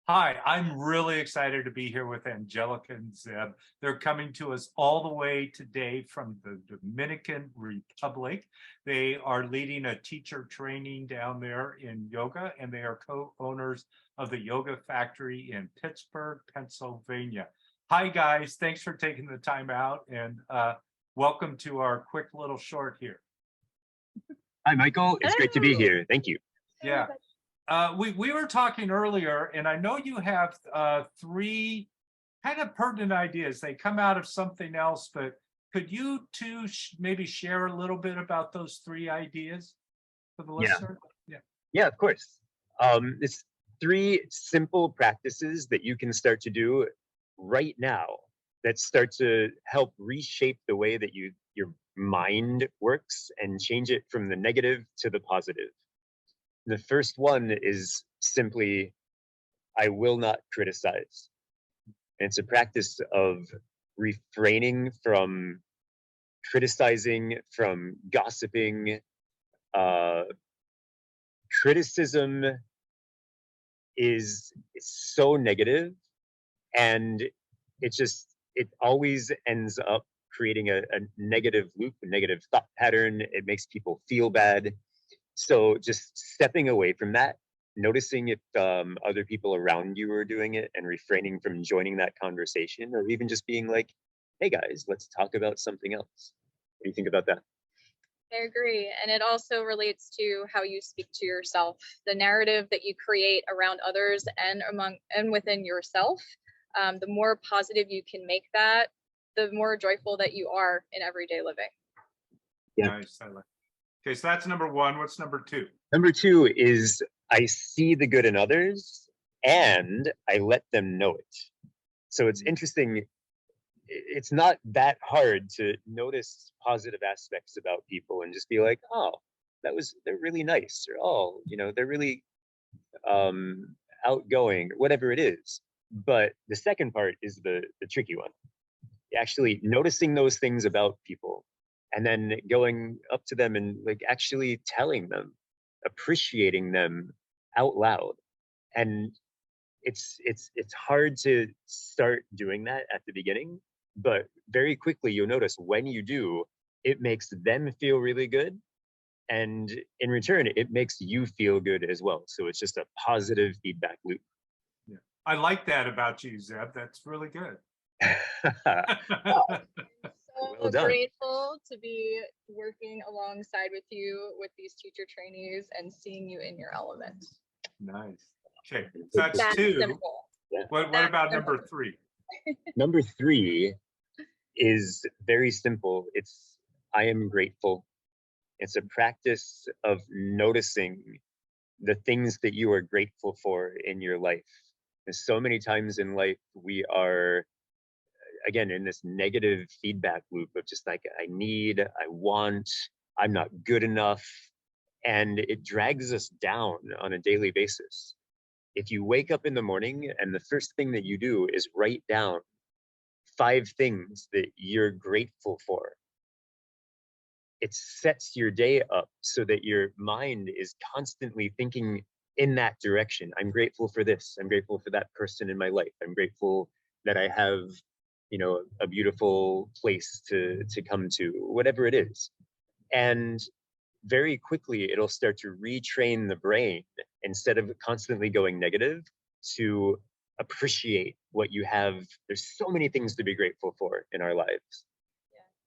Hi, I'm really excited to be here with Angelica and Zeb. They're coming to us all the way today from the Dominican Republic. They are leading a teacher training down there in yoga, and they are co-owners of the Yoga Factory in Pittsburgh, Pennsylvania. Hi, guys. Thanks for taking the time out, and welcome to our quick little short here. Hi, Michael. It's great to be here. Thank you. Yeah. We were talking earlier, and I know you have three kind of pertinent ideas. They come out of something else, but could you two maybe share a little bit about those three ideas for the listener? Yeah, of course. It's three simple practices that you can start to do right now that start to help reshape the way that your mind works and change it from the negative to the positive. The first one is simply, I will not criticize. And it's a practice of refraining from criticizing, from gossiping. Criticism is so negative, and it always ends up creating a negative loop, a negative thought pattern. It makes people feel bad. So just stepping away from that, noticing if other people around you are doing it and refraining from joining that conversation, or even just being like, hey guys, let's talk about something else. What do you think about that? I agree. And it also relates to how you speak to yourself, the narrative that you create around others and within yourself. The more positive you can make that, the more joyful that you are in everyday living. Yeah. Nice. Okay, so that's number one. What's number two? Number two is I see the good in others and I let them know it. So it's interesting. It's not that hard to notice positive aspects about people and just be like, oh, they're really nice, or oh, they're really outgoing, or whatever it is. But the second part is the tricky one. Actually noticing those things about people, and then going up to them and like actually telling them, appreciating them out loud. And it's hard to start doing that at the beginning, but very quickly you'll notice when you do, it makes them feel really good, and in return it makes you feel good as well. So it's just a positive feedback loop. Yeah, I like that about you, Zeb. That's really good. So grateful to be working alongside with you with these teacher trainees and seeing you in your element. Nice. Okay, so that's two. Simple. What about number three? Number three is very simple. It's I am grateful. It's a practice of noticing the things that you are grateful for in your life. There's so many times in life we are, again, in this negative feedback loop of just like, I need, I want, I'm not good enough. And it drags us down on a daily basis. If you wake up in the morning and the first thing that you do is write down 5 things that you're grateful for, it sets your day up so that your mind is constantly thinking in that direction. I'm grateful for this. I'm grateful for that person in my life. I'm grateful that I have, a beautiful place to come to, whatever it is. And very quickly, it'll start to retrain the brain, instead of constantly going negative, to appreciate what you have. There's so many things to be grateful for in our lives.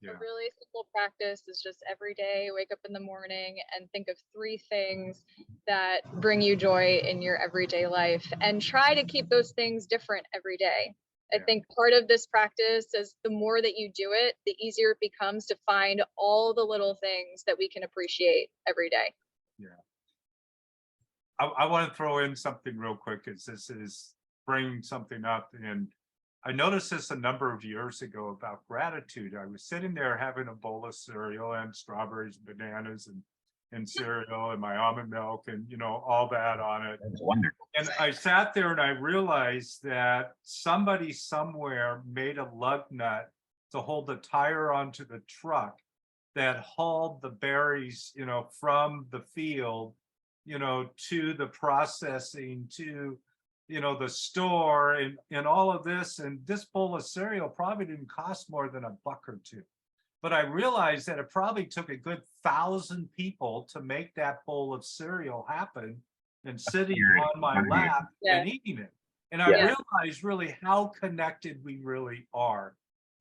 Yeah. A really simple practice is just every day, wake up in the morning and think of 3 things that bring you joy in your everyday life, and try to keep those things different every day. I think part of this practice is the more that you do it, the easier it becomes to find all the little things that we can appreciate every day. Yeah. I want to throw in something real quick, as this is bringing something up. And I noticed this a number of years ago about gratitude. I was sitting there having a bowl of cereal and strawberries, bananas, and cereal and my almond milk and all that on it. That's wonderful. And I sat there and I realized that somebody somewhere made a lug nut to hold the tire onto the truck that hauled the berries, from the field, to the processing, to you know, the store and all of this, and this bowl of cereal probably didn't cost more than $1 or $2. But I realized that it probably took a good 1,000 people to make that bowl of cereal happen and sitting on my lap and eating it. And I realized really how connected we really are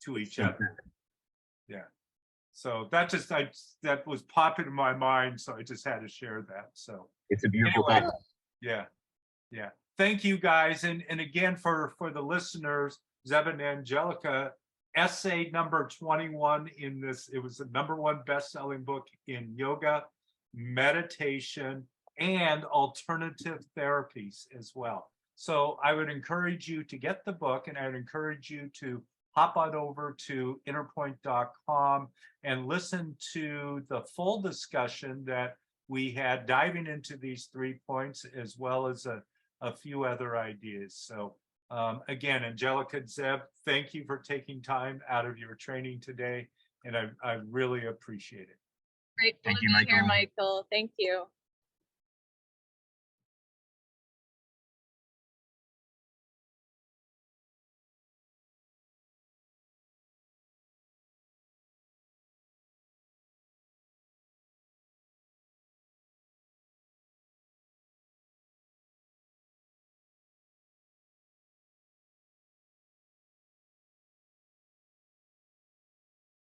to each other. Yeah. So that just, that was popping in my mind. So I just had to share that. So it's a beautiful anyway, thing. Yeah. Thank you guys. And again, for the listeners, Zeb and Angelica, essay number 21 in this, it was the #1 best-selling book in yoga, meditation, and alternative therapies as well. So I would encourage you to get the book, and I would encourage you to hop on over to innerpoint.com and listen to the full discussion that we had diving into these 3 points, as well as a few other ideas. So again, Angelica, Zeb, thank you for taking time out of your training today, and I really appreciate it. Great to be here, Michael. Thank you.